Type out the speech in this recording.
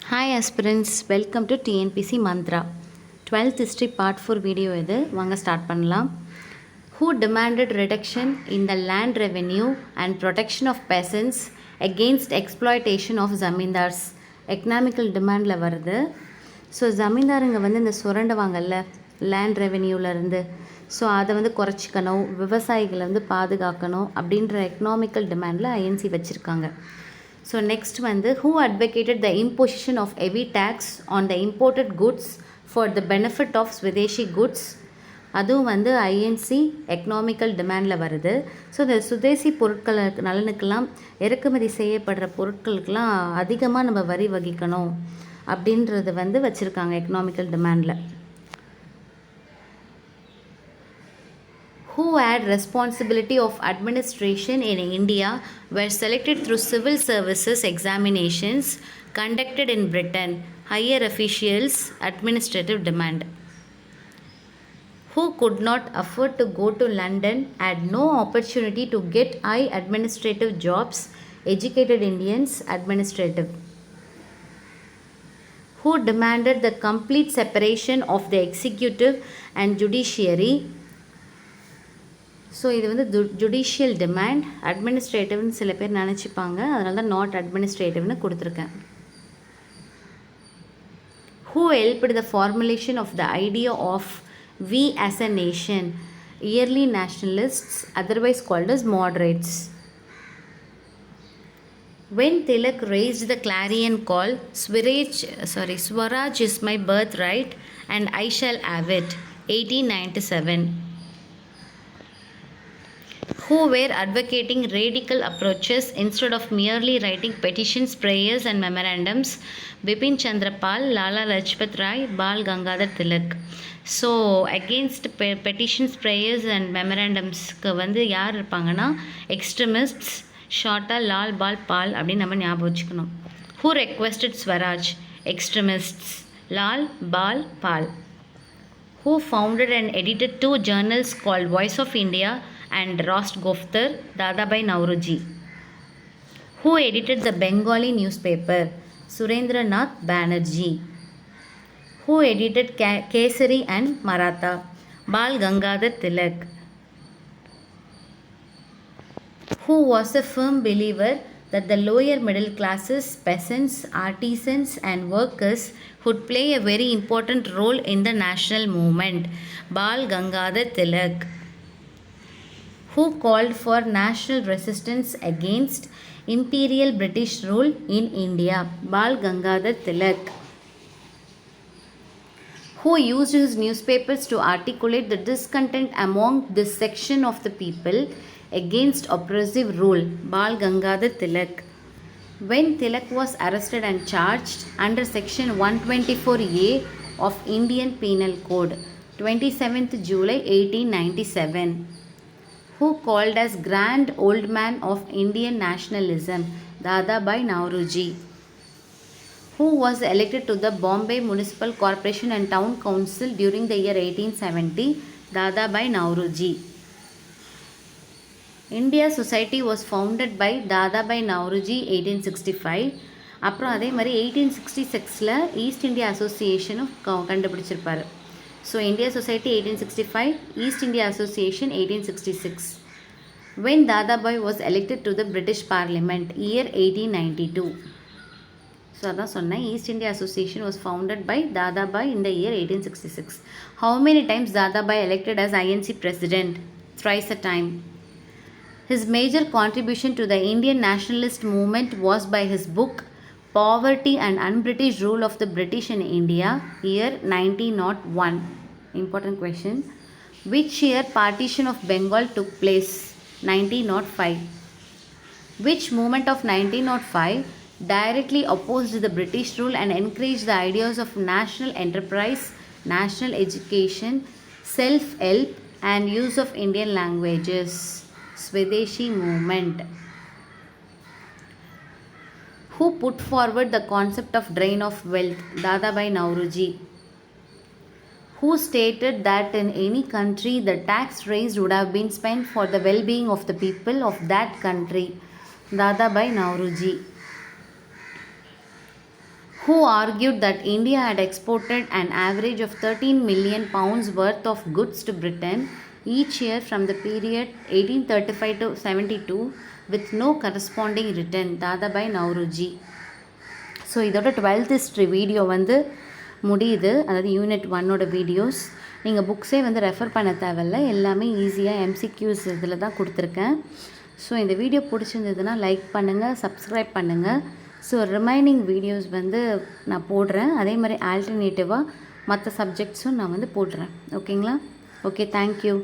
Hi aspirants, welcome to TNPC Mantra. 12th history part 4 video இது வாங்க start பண்ணலாம். Who demanded reduction in the land revenue and protection of peasants against exploitation of zamindars? Economical டிமாண்டில் வருது. So ஜமீன்தாருங்க இந்த சுரண்டுவாங்கல்ல land ரெவென்யூலேருந்து, so அதை குறைச்சிக்கணும், விவசாயிகளை பாதுகாக்கணும் அப்படின்ற எக்கனாமிக்கல் டிமாண்டில் ஐஎன்சி வச்சுருக்காங்க. So next who advocated the imposition of heavy tax on the imported goods for the benefit of Swadeshi goods? அதுவும் INC economical டிமாண்டில் வருது. ஸோ இந்த சுதேசி பொருட்கள் நலனுக்கெல்லாம் இறக்குமதி செய்யப்படுற பொருட்களுக்கெல்லாம் அதிகமாக நம்ம வரி வகிக்கணும் அப்படின்றது வச்சுருக்காங்க economical டிமாண்டில். Who had responsibility of administration in India were selected through civil services examinations conducted in Britain. Higher officials, administrative demand. Who could not afford to go to London, had no opportunity to get high administrative jobs, educated Indians, administrative. Who demanded the complete separation of the executive and judiciary? So இது judicial demand. அட்மினிஸ்ட்ரேட்டிவ்னு சில பேர் நினச்சிப்பாங்க, அதனால தான் not அட்மினிஸ்ட்ரேட்டிவ்னு கொடுத்துருக்கேன். Who helped the formulation of the idea of we as a nation? Early nationalists, otherwise called as moderates. When Tilak raised the clarion call, Swaraj is my birthright and I shall have it, 1897. Who were advocating radical approaches instead of merely writing petitions, prayers and memorandums? Bipin Chandra Pal, Lala Lajpat Rai, Bal Gangadhar Tilak. So against petitions, prayers and மெமரண்டம்ஸ்க்கு யார் இருப்பாங்கன்னா எக்ஸ்ட்ரமிஸ்ட்ஸ், ஷார்ட்டாக லால் பால் பால் அப்படின்னு நம்ம ஞாபகம் வச்சுக்கணும். Who requested Swaraj? Extremists, Lal Bal Pal. Who founded and edited two journals called Voice of India and Rostgoftar? Dadabhai Naoroji. Who edited the Bengali newspaper? Surendranath Banerjee. Who edited Kesari and Maratha? Bal Gangadhar Tilak. Who was a firm believer that the lower middle classes, peasants, artisans and workers would play a very important role in the national movement? Bal Gangadhar Tilak. Who called for national resistance against imperial British rule in India? Bal Gangadhar Tilak. Who used his newspapers to articulate the discontent among this section of the people against oppressive rule? Bal Gangadhar Tilak. When Tilak was arrested and charged under section 124A of Indian Penal Code, 27th July 1897. Who called as Grand Old Man of Indian nationalism? Dadabhai Naoroji. Who was elected to the Bombay Municipal Corporation and Town Council during the year 1870? Dadabhai Naoroji. India Society was founded by Dadabhai Naoroji 1865. அப்புறம் அதே மாதிரி 1866 East India அசோசியேஷனும் கண்டுபிடிச்சிருப்பார். So India society 1865, East India association 1866. When Dadabhai was elected to the British Parliament, year 1892. So அதான் சொன்னேன், East India association was founded by Dadabhai in the year 1866. How many times Dadabhai elected as INC president? Thrice a time. His major contribution to the Indian nationalist movement was by his book Poverty and Un-British Rule of the British in India, year 1901. Important question. Which year partition of Bengal took place? 1905. Which movement of 1905 directly opposed the British rule and encouraged the ideas of national enterprise, national education, self-help and use of Indian languages? Swadeshi movement. Who put forward the concept of drain of wealth? Dadabhai Naoroji. Who stated that in any country the tax raised would have been spent for the well-being of the people of that country? Dadabhai Naoroji. who argued that India had exported an average of 13 million pounds worth of goods to Britain each year from the period 1835 to 72 with no corresponding return. Dadabhai Naoroji. So இதோட 12th history video வந்து முடியுது. அதாவது unit 1ஓட videos நீங்கள் புக்ஸே வந்து refer பண்ண தேவையில்ல, எல்லாமே ஈஸியாக எம்சிக்யூஸ் இதில் தான் கொடுத்துருக்கேன். ஸோ இந்த வீடியோ பிடிச்சிருந்ததுன்னா லைக் பண்ணுங்கள், சப்ஸ்கிரைப் பண்ணுங்கள். ஸோ ரிமைனிங் வீடியோஸ் வந்து நான் போடுறேன். அதே மாதிரி ஆல்டர்னேட்டிவாக மற்ற சப்ஜெக்ட்ஸும் நான் வந்து போடுறேன். ஓகேங்களா? Okay, thank you.